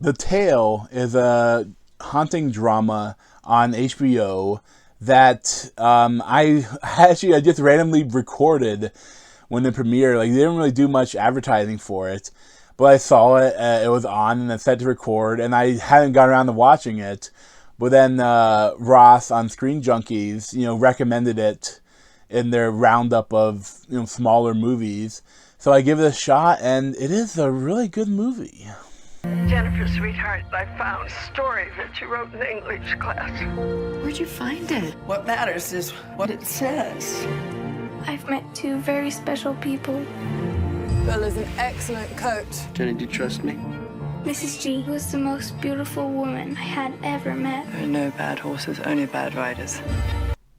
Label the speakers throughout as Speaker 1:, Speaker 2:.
Speaker 1: The Tale is a haunting drama on HBO that I just randomly recorded when it premiered. Like, they didn't really do much advertising for it, but I saw it. It was on, and I set to record, and I hadn't got around to watching it. But then Ross on Screen Junkies, recommended it in their roundup of smaller movies. So I give it a shot, and it is a really good movie.
Speaker 2: Jennifer, sweetheart, I found a story that you wrote in English class.
Speaker 3: Where'd you find it?
Speaker 2: What matters is what it says.
Speaker 4: I've met two very special people.
Speaker 5: Bill is an excellent coach.
Speaker 6: Jenny, do you trust me?
Speaker 4: Mrs. G was the most beautiful woman I had ever met.
Speaker 5: There are no bad horses, only bad riders.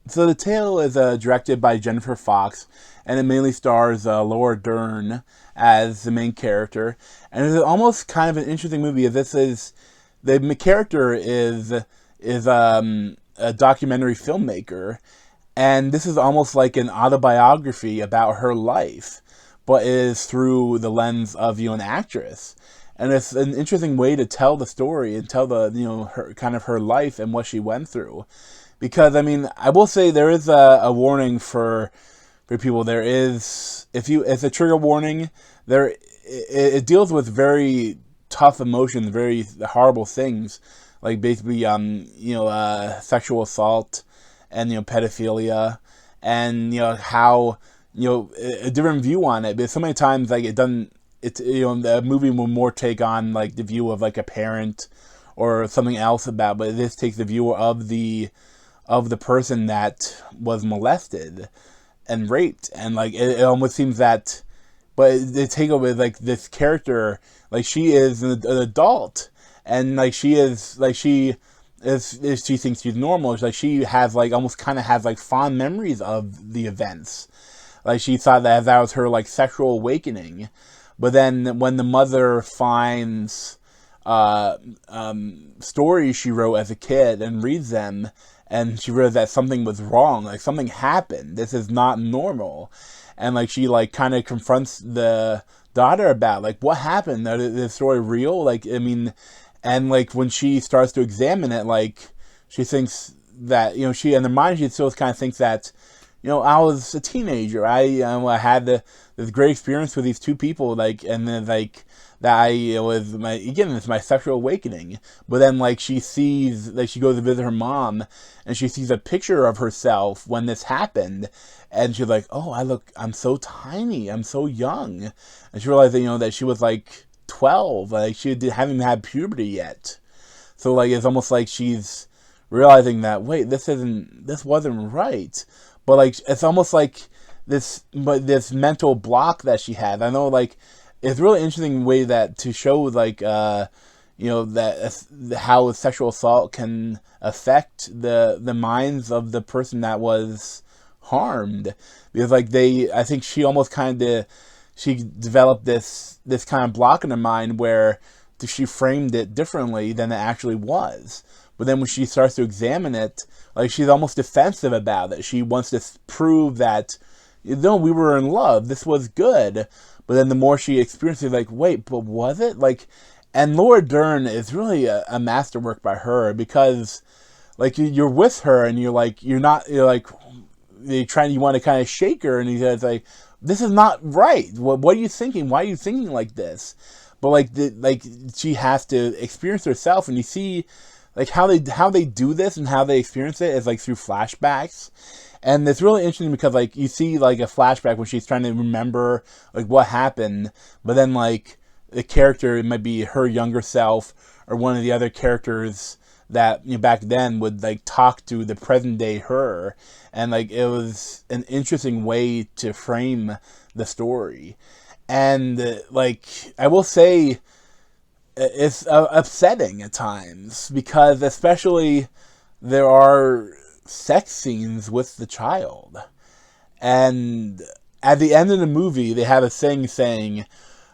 Speaker 1: So The Tale is directed by Jennifer Fox, and it mainly stars Laura Dern as the main character. And it's almost kind of an interesting movie. The character is a documentary filmmaker, and this is almost like an autobiography about her life, but it is through the lens of an actress. And it's an interesting way to tell the story and tell her life and what she went through. Because, I will say there is a warning for people. There is, it's a trigger warning. It deals with very tough emotions, very horrible things, like basically, sexual assault and, pedophilia, and, how, a different view on it. But so many times, like, the movie will more take on, like, the view of, like, a parent or something else about, but this takes the view of the person that was molested and raped. And, like, it almost seems that, but they take over, like, this character, like, she is an adult, and, like, she thinks she's normal. It's like she has, like, almost kind of has, like, fond memories of the events. Like, she thought that was her, like, sexual awakening. But then when the mother finds stories she wrote as a kid and reads them, and she realized that something was wrong, like, something happened. This is not normal. And, like, she, like, kind of confronts the daughter about, like, what happened? Is the story real? Like, and, like, when she starts to examine it, like, she thinks that, she, in her mind, she still kind of thinks that, I was a teenager. I had this great experience with these two people, like, and then, like, that it's my sexual awakening. But then, like, she sees, like, she goes to visit her mom, and she sees a picture of herself when this happened, and she's like, oh, I'm so tiny, I'm so young. And she realized that, that she was, like, 12, like, she hadn't had puberty yet. So, like, it's almost like she's realizing that, wait, this wasn't right. But, like, it's almost like this mental block that she had. I know, like, it's a really interesting way to show, like, that how sexual assault can affect the minds of the person that was harmed. Because, like, I think she almost she developed this kind of block in her mind where she framed it differently than it actually was. But then when she starts to examine it, like, she's almost defensive about it. She wants to prove that, we were in love. This was good. But then the more she experiences, like, wait, but was it? Like, and Laura Dern is really a masterwork by her, because, like, you're with her and you want to kind of shake her, and he's like, this is not right. What are you thinking? Why are you thinking like this? But, like, she has to experience herself, and you see, like, how they do this and how they experience it is, like, through flashbacks. And it's really interesting because, like, you see, like, a flashback when she's trying to remember, like, what happened. But then, like, the character, it might be her younger self or one of the other characters that, back then would, like, talk to the present day her. And, like, it was an interesting way to frame the story. And, like, I will say, it's upsetting at times, because especially there are sex scenes with the child. And at the end of the movie, they have a thing saying,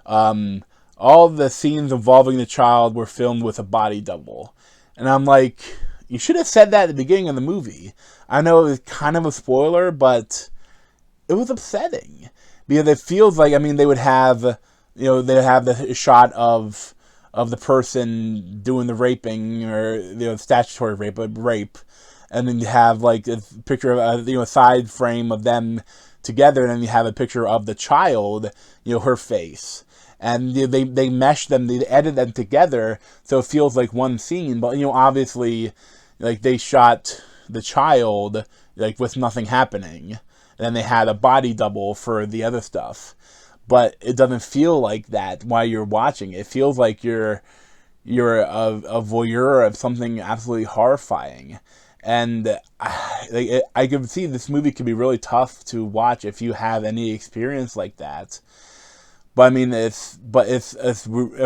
Speaker 1: all the scenes involving the child were filmed with a body double. And I'm like, you should have said that at the beginning of the movie. I know it was kind of a spoiler, but it was upsetting. Because it feels like, they would have, they have the shot of of the person doing the raping, or statutory rape, but rape, and then you have like a picture of a side frame of them together, and then you have a picture of the child, her face, and they mesh them, they edit them together so it feels like one scene. But obviously, like, they shot the child like with nothing happening, and then they had a body double for the other stuff. But it doesn't feel like that while you're watching. It feels like you're a voyeur of something absolutely horrifying. And I could see this movie could be really tough to watch if you have any experience like that. But I mean, it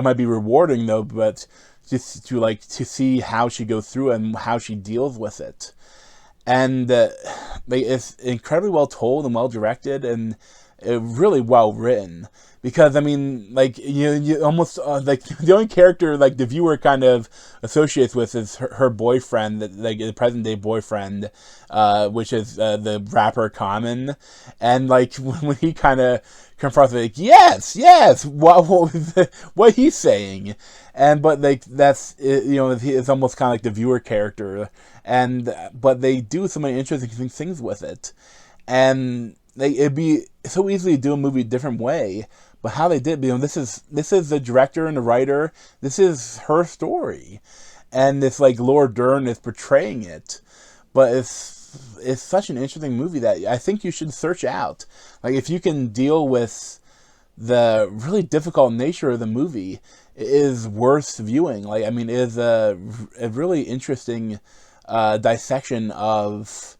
Speaker 1: might be rewarding though. But just to see how she goes through it and how she deals with it, and it's incredibly well told and well directed, and really well written. Because I mean, like, you almost like, the only character like the viewer kind of associates with is her boyfriend, like the present day boyfriend, which is the rapper Common, and like when he kind of confronts her, like, yes, what he's saying, and but like that's it's almost kind of like the viewer character, and but they do so many interesting things with it, and it'd be so easy to do a movie a different way. But how they did, this is the director and the writer. This is her story, and it's like Laura Dern is portraying it. But it's such an interesting movie that I think you should search out. Like, if you can deal with the really difficult nature of the movie, it is worth viewing. Like, I mean, it is a really interesting dissection of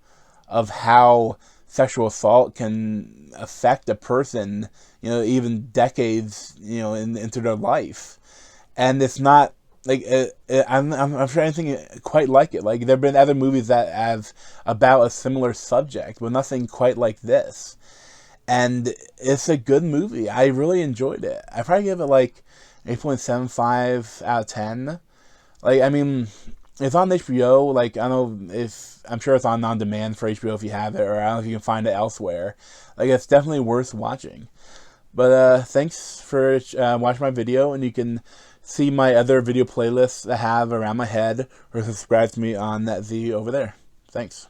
Speaker 1: how sexual assault can affect a person, even decades, into their life. And it's not like I'm sure anything quite like it. Like, there have been other movies that have about a similar subject, but nothing quite like this. And it's a good movie. I really enjoyed it. I probably give it like 8.75 out of 10. Like, I mean, it's on HBO. Like, I don't know I'm sure it's on demand for HBO if you have it, or I don't know if you can find it elsewhere. Like, it's definitely worth watching. But thanks for watching my video, and you can see my other video playlists I have around my head, or subscribe to me on that Z over there. Thanks.